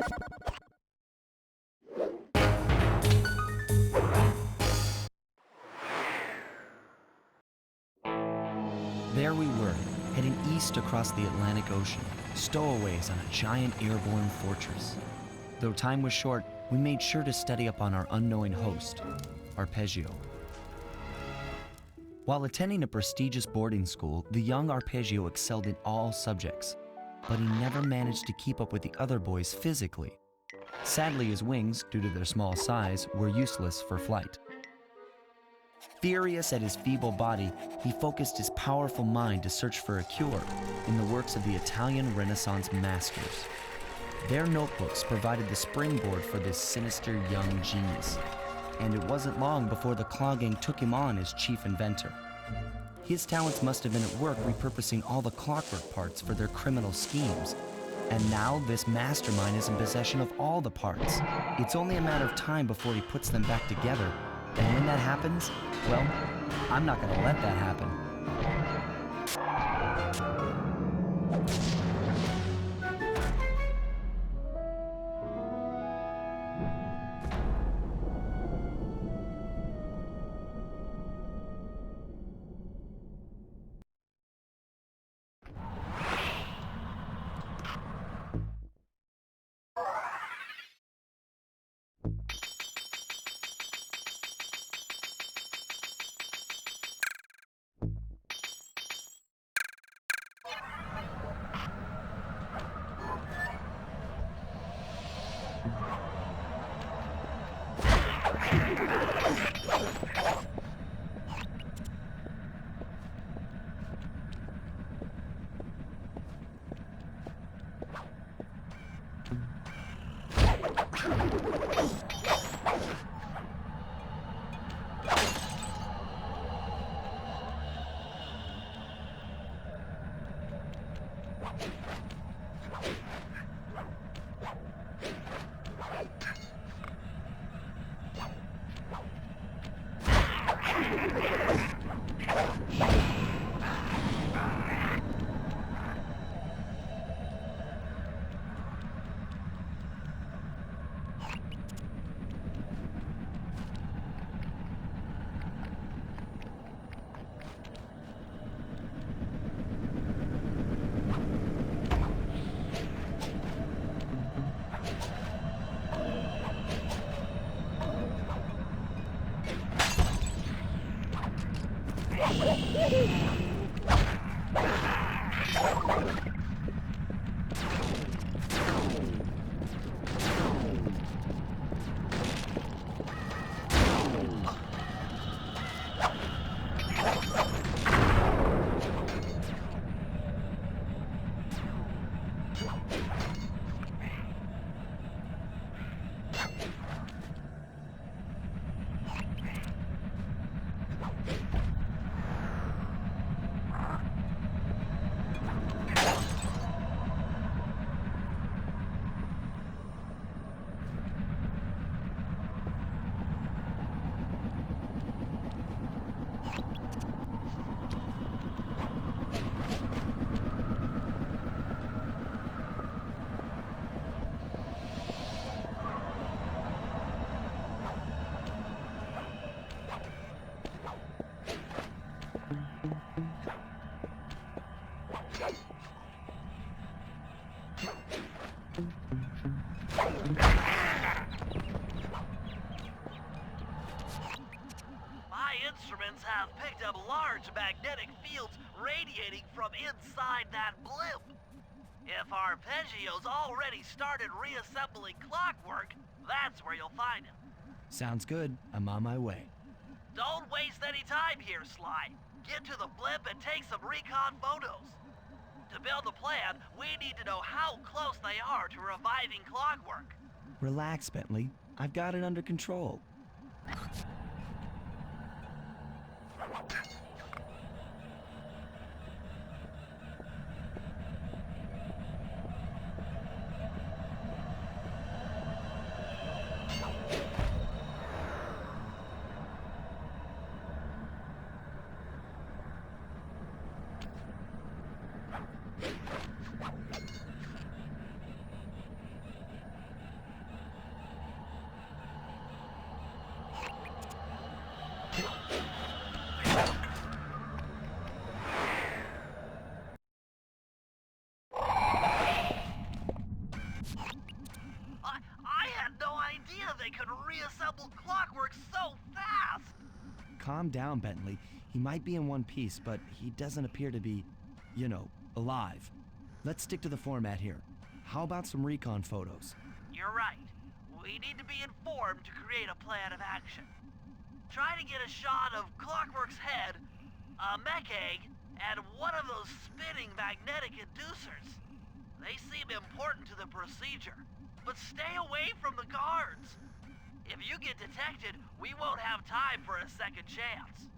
There we were, heading east across the Atlantic Ocean, stowaways on a giant airborne fortress. Though time was short, we made sure to study up on our unknowing host, Arpeggio. While attending a prestigious boarding school, the young Arpeggio excelled in all subjects, but he never managed to keep up with the other boys physically. Sadly, his wings, due to their small size, were useless for flight. Furious at his feeble body, he focused his powerful mind to search for a cure in the works of the Italian Renaissance masters. Their notebooks provided the springboard for this sinister young genius, and it wasn't long before the Claw Gang took him on as chief inventor. His talents must have been at work repurposing all the clockwork parts for their criminal schemes, and now this mastermind is in possession of all the parts. It's only a matter of time before he puts them back together. And when that happens, well, I'm not going to let that happen. My instruments have picked up large magnetic fields radiating from inside that blimp. If Arpeggio's already started reassembling clockwork, that's where you'll find him. Sounds good. I'm on my way. Don't waste any time here, Sly. Get to the blimp and take some recon photos. To build a plan, we need to know how close they are to reviving clockwork. Relax, Bentley. I've got it under control. calm down, Bentley. He might be in one piece, but he doesn't appear to be, alive. Let's stick to the format here. How about some recon photos? You're right. We need to be informed to create a plan of action. Try to get a shot of Clockwork's head, a mech egg, and one of those spinning magnetic inducers. They seem important to the procedure, but stay away from the guards. If you get detected, we won't have time for a second chance.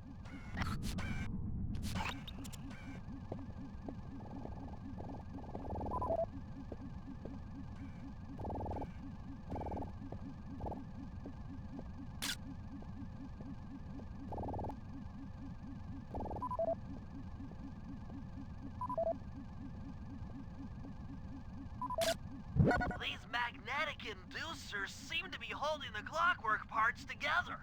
These magnetic inducers seem to be holding the Clockwork parts together.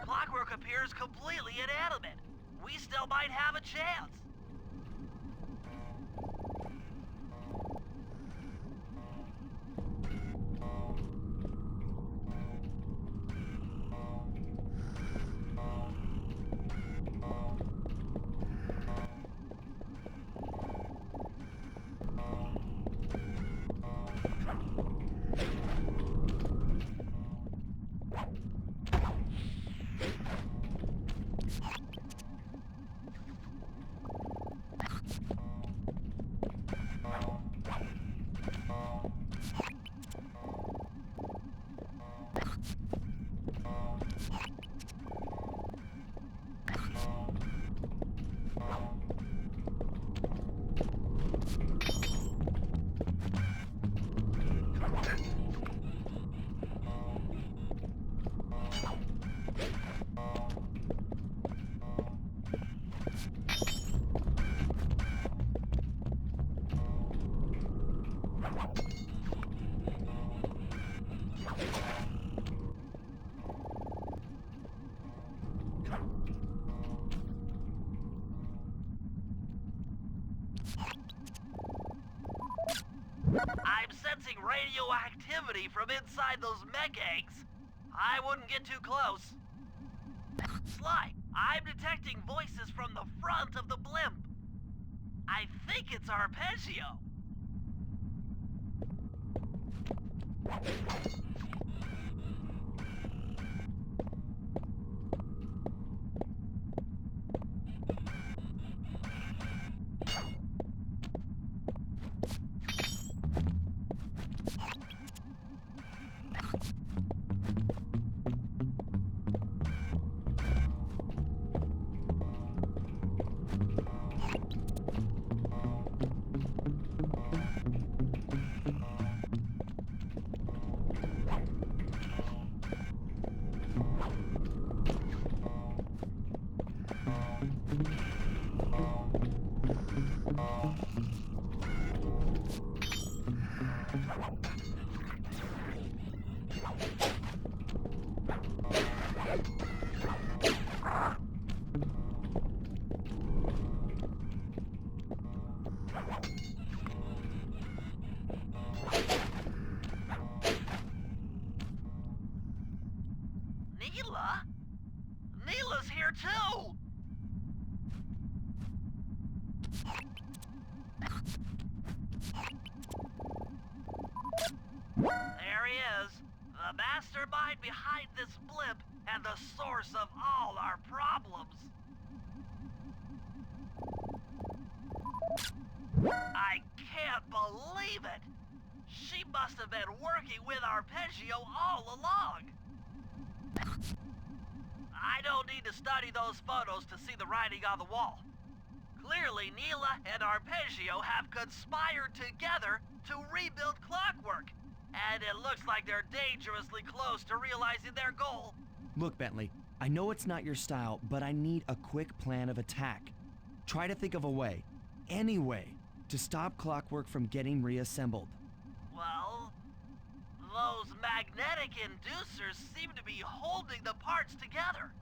Clockwork appears completely inanimate. We still might have a chance. I'm sensing radioactivity from inside those mech eggs. I wouldn't get too close. Sly, I'm detecting voices from the front of the blimp. I think it's Arpeggio. behind this blip and the source of all our problems. I can't believe it! She must have been working with Arpeggio all along! I don't need to study those photos to see the writing on the wall. Clearly, Neela and Arpeggio have conspired together to rebuild Clockwork, and it looks like they're dangerously close to realizing their goal. Look, Bentley, I know it's not your style, but I need a quick plan of attack. Try to think of a way, any way, to stop Clockwork from getting reassembled. Well, those magnetic inducers seem to be holding the parts together.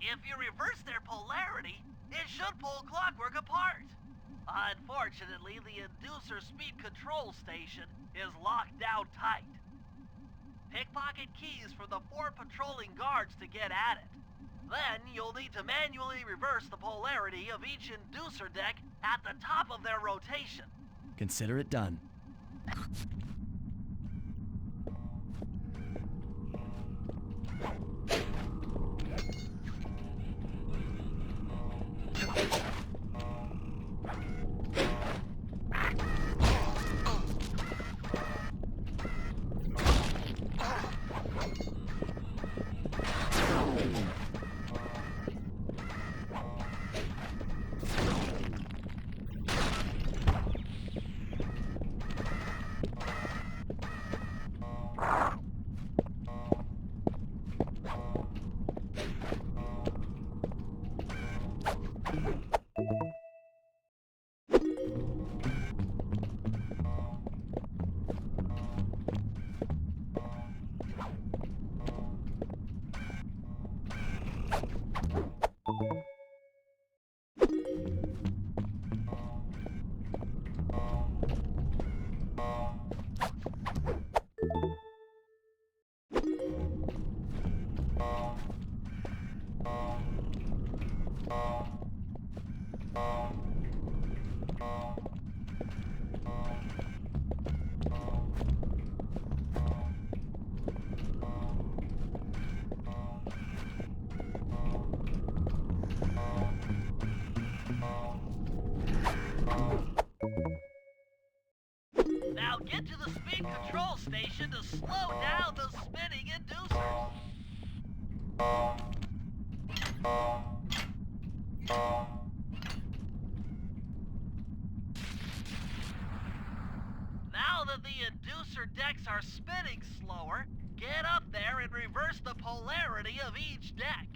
If you reverse their polarity, it should pull Clockwork apart. Unfortunately, the inducer speed control station is locked down tight. Pickpocket keys for the 4 patrolling guards to get at it. Then you'll need to manually reverse the polarity of each inducer deck at the top of their rotation. Consider it done. Now get to the speed control station to slow down the spinning inducers. Now that the inducer decks are spinning slower, get up there and reverse the polarity of each deck.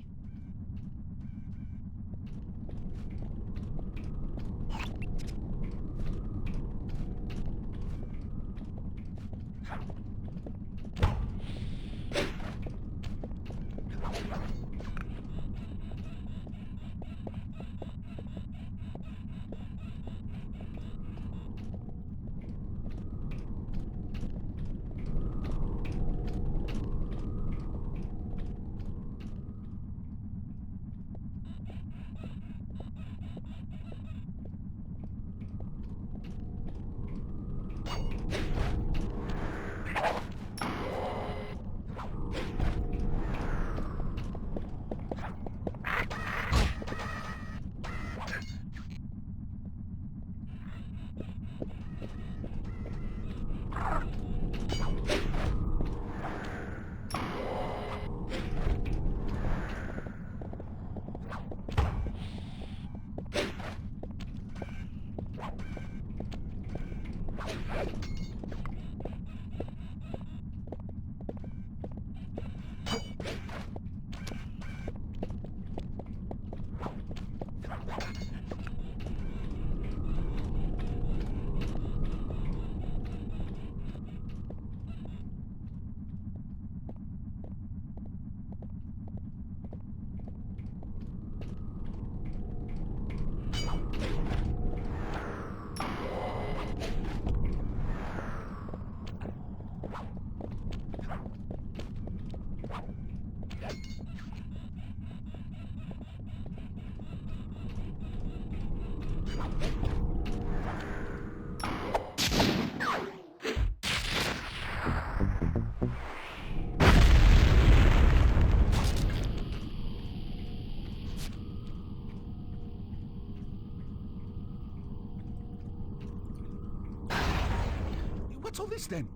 What's all this then?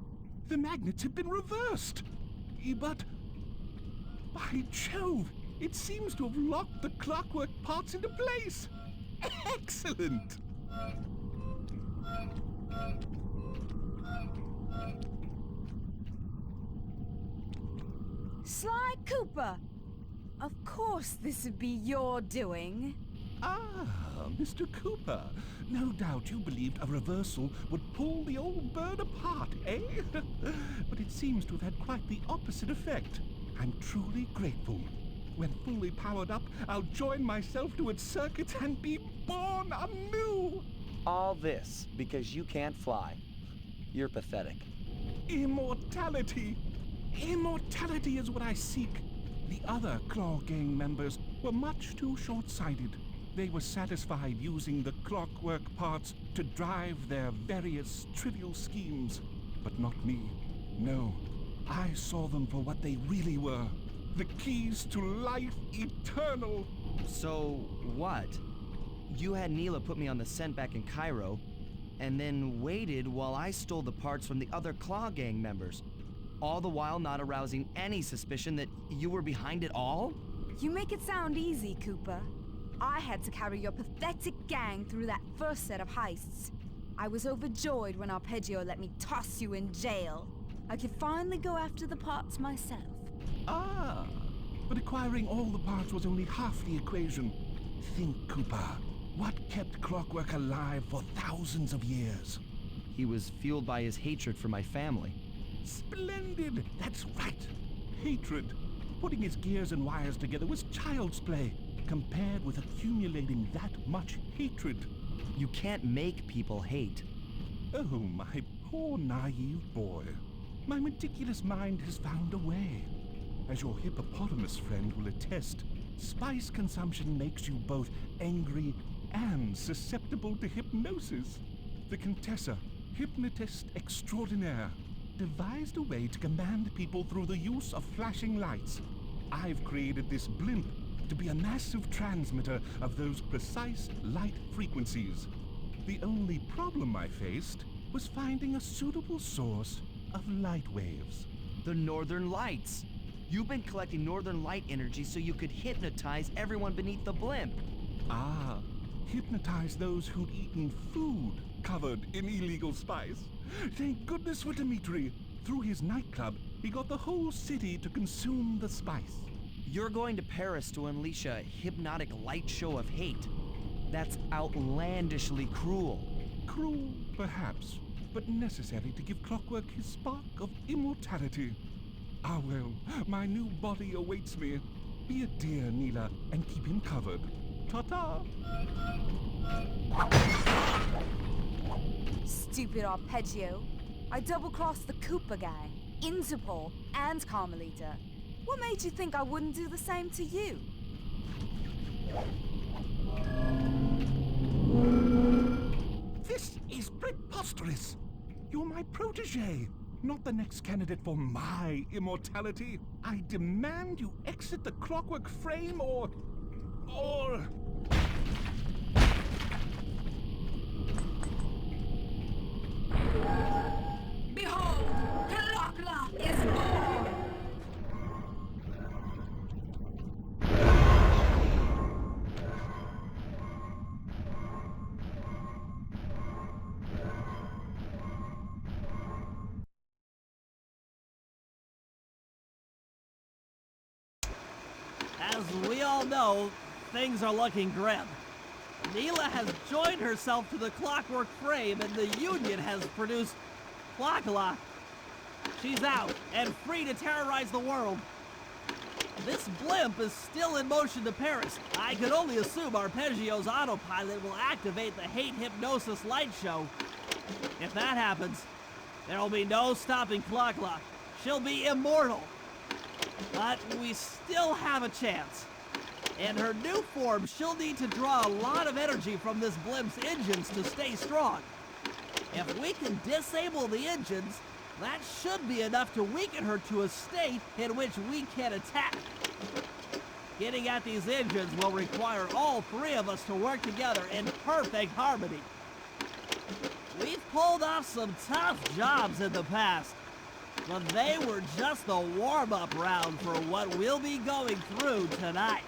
The magnets have been reversed. But... by Jove, it seems to have locked the clockwork parts into place. Excellent! Sly Cooper! Of course this would be your doing. Ah, Mr. Cooper. No doubt you believed a reversal would pull the old bird apart, eh? But it seems to have had quite the opposite effect. I'm truly grateful. When fully powered up, I'll join myself to its circuits and be born anew! All this because you can't fly. You're pathetic. Immortality! Immortality is what I seek. The other Claw Gang members were much too short-sighted. They were satisfied using the clockwork parts to drive their various trivial schemes. But not me. No, I saw them for what they really were. The keys to life eternal. So, what? You had Neela put me on the scent back in Cairo, and then waited while I stole the parts from the other Claw Gang members, all the while not arousing any suspicion that you were behind it all? You make it sound easy, Cooper. I had to carry your pathetic gang through that first set of heists. I was overjoyed when Arpeggio let me toss you in jail. I could finally go after the parts myself. Ah, but acquiring all the parts was only half the equation. Think, Cooper. What kept Clockwork alive for thousands of years? He was fueled by his hatred for my family. Splendid! That's right. Hatred. Putting his gears and wires together was child's play, compared with accumulating that much hatred. You can't make people hate. Oh, my poor naive boy. My meticulous mind has found a way. As your hippopotamus friend will attest, spice consumption makes you both angry and susceptible to hypnosis. The Contessa, hypnotist extraordinaire, devised a way to command people through the use of flashing lights. I've created this blimp to be a massive transmitter of those precise light frequencies. The only problem I faced was finding a suitable source of light waves. The Northern Lights. You've been collecting Northern Light energy so you could hypnotize everyone beneath the blimp. Ah, hypnotize those who'd eaten food covered in illegal spice. Thank goodness for Dmitri. Through his nightclub, he got the whole city to consume the spice. You're going to Paris to unleash a hypnotic light show of hate. That's outlandishly cruel. Cruel, perhaps, but necessary to give Clockwork his spark of immortality. Ah well, my new body awaits me. Be a dear, Neela, and keep him covered. Ta-ta! Stupid Arpeggio. I double-crossed the Cooper gang, Interpol, and Carmelita. What made you think I wouldn't do the same to you? This is preposterous! You're my protege, not the next candidate for my immortality. I demand you exit the Clockwork frame or... Behold, Clockla is born! As we all know, things are looking grim. Neela has joined herself to the Clockwork frame, and the Union has produced Clockla. She's out and free to terrorize the world. This blimp is still in motion to Paris. I could only assume Arpeggio's autopilot will activate the hate hypnosis light show. If that happens, there will be no stopping Clockla. She'll be immortal. But we still have a chance. In her new form, she'll need to draw a lot of energy from this blimp's engines to stay strong. If we can disable the engines, that should be enough to weaken her to a state in which we can attack. Getting at these engines will require all three of us to work together in perfect harmony. We've pulled off some tough jobs in the past, but they were just the warm-up round for what we'll be going through tonight.